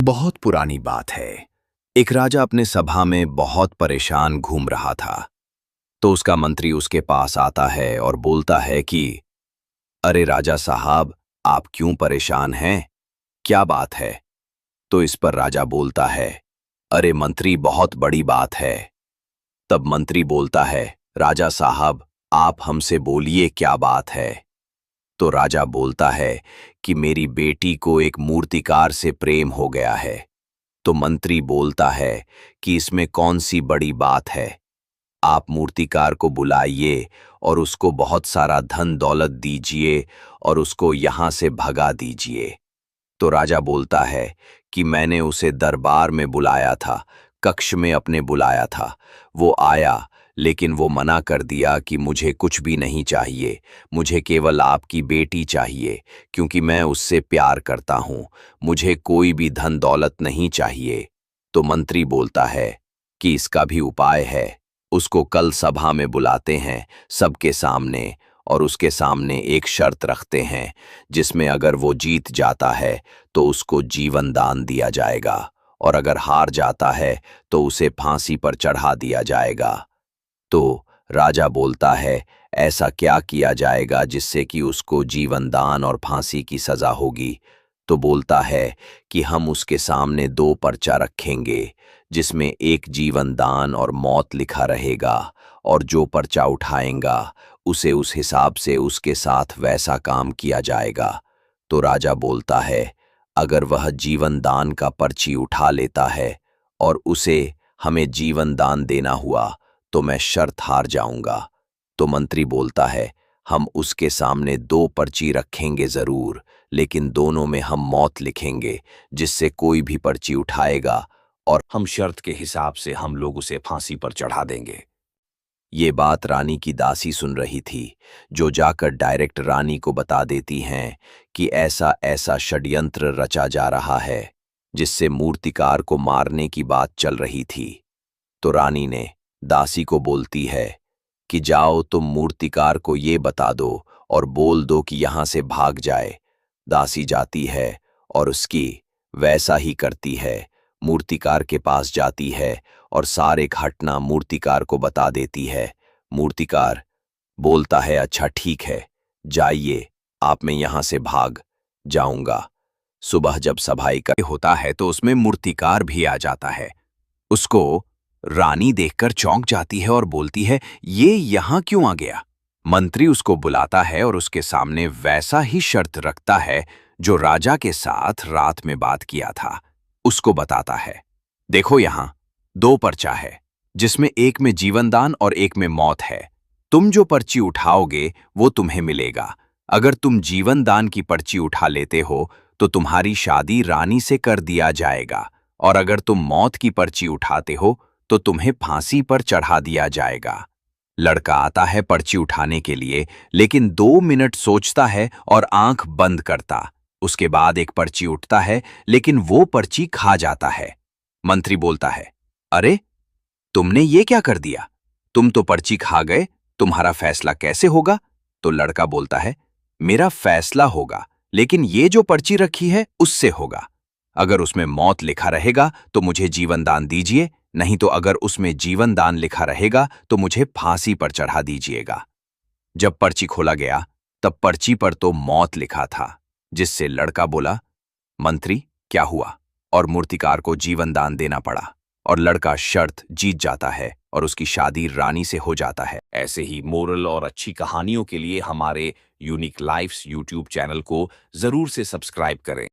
बहुत पुरानी बात है। एक राजा अपने सभा में बहुत परेशान घूम रहा था। तो उसका मंत्री उसके पास आता है और बोलता है कि अरे राजा साहब, आप क्यों परेशान हैं? क्या बात है? तो इस पर राजा बोलता है, अरे मंत्री, बहुत बड़ी बात है। तब मंत्री बोलता है, राजा साहब, आप हमसे बोलिए, क्या बात है? तो राजा बोलता है कि मेरी बेटी को एक मूर्तिकार से प्रेम हो गया है। तो मंत्री बोलता है कि इसमें कौन सी बड़ी बात है? आप मूर्तिकार को बुलाइए और उसको बहुत सारा धन दौलत दीजिए और उसको यहां से भगा दीजिए। तो राजा बोलता है कि मैंने उसे दरबार में बुलाया था, कक्ष में अपने बुलाया था। वो आया, लेकिन वो मना कर दिया कि मुझे कुछ भी नहीं चाहिए, मुझे केवल आपकी बेटी चाहिए, क्योंकि मैं उससे प्यार करता हूँ, मुझे कोई भी धन दौलत नहीं चाहिए। तो मंत्री बोलता है कि इसका भी उपाय है। उसको कल सभा में बुलाते हैं, सबके सामने, और उसके सामने एक शर्त रखते हैं, जिसमें अगर वो जीत जाता है तो उसको जीवन दान दिया जाएगा, और अगर हार जाता है तो उसे फांसी पर चढ़ा दिया जाएगा। तो राजा बोलता है, ऐसा क्या किया जाएगा जिससे कि उसको जीवन दान और फांसी की सजा होगी? तो बोलता है कि हम उसके सामने दो पर्चा रखेंगे, जिसमें एक जीवन दान और मौत लिखा रहेगा, और जो पर्चा उठाएगा उसे उस हिसाब से उसके साथ वैसा काम किया जाएगा। तो राजा बोलता है, अगर वह जीवन दान का पर्ची उठा लेता है और उसे हमें जीवन दान देना हुआ तो मैं शर्त हार जाऊंगा। तो मंत्री बोलता है, हम उसके सामने दो पर्ची रखेंगे जरूर, लेकिन दोनों में हम मौत लिखेंगे, जिससे कोई भी पर्ची उठाएगा और हम शर्त के हिसाब से हम लोग उसे फांसी पर चढ़ा देंगे। ये बात रानी की दासी सुन रही थी, जो जाकर डायरेक्ट रानी को बता देती हैं कि ऐसा ऐसा षड्यंत्र रचा जा रहा है, जिससे मूर्तिकार को मारने की बात चल रही थी। तो रानी ने दासी को बोलती है कि जाओ, तुम मूर्तिकार को ये बता दो और बोल दो कि यहां से भाग जाए। दासी जाती है और उसकी वैसा ही करती है, मूर्तिकार के पास जाती है और सारे घटना मूर्तिकार को बता देती है। मूर्तिकार बोलता है, अच्छा ठीक है, जाइए आप, मैं यहां से भाग जाऊंगा। सुबह जब सफाई का होता है तो उसमें मूर्तिकार भी आ जाता है। उसको रानी देखकर चौंक जाती है और बोलती है, ये यहां क्यों आ गया? मंत्री उसको बुलाता है और उसके सामने वैसा ही शर्त रखता है जो राजा के साथ रात में बात किया था। उसको बताता है, देखो यहां दो पर्चा है, जिसमें एक में जीवनदान और एक में मौत है। तुम जो पर्ची उठाओगे वो तुम्हें मिलेगा। अगर तुम जीवनदान की पर्ची उठा लेते हो तो तुम्हारी शादी रानी से कर दिया जाएगा, और अगर तुम मौत की पर्ची उठाते हो तो तुम्हें फांसी पर चढ़ा दिया जाएगा। लड़का आता है पर्ची उठाने के लिए, लेकिन 2 मिनट सोचता है और आंख बंद करता। उसके बाद एक पर्ची उठता है, लेकिन वो पर्ची खा जाता है। मंत्री बोलता है, अरे तुमने ये क्या कर दिया? तुम तो पर्ची खा गए, तुम्हारा फैसला कैसे होगा? तो लड़का बोलता है, मेरा फैसला होगा, लेकिन ये जो पर्ची रखी है उससे होगा। अगर उसमें मौत लिखा रहेगा तो मुझे जीवन दान दीजिए, नहीं तो अगर उसमें जीवन दान लिखा रहेगा तो मुझे फांसी पर चढ़ा दीजिएगा। जब पर्ची खोला गया तब पर्ची पर तो मौत लिखा था, जिससे लड़का बोला, मंत्री क्या हुआ? और मूर्तिकार को जीवन दान देना पड़ा, और लड़का शर्त जीत जाता है और उसकी शादी रानी से हो जाता है। ऐसे ही मोरल और अच्छी कहानियों के लिए हमारे यूनिक लाइफ्स यूट्यूब चैनल को जरूर से सब्सक्राइब करें।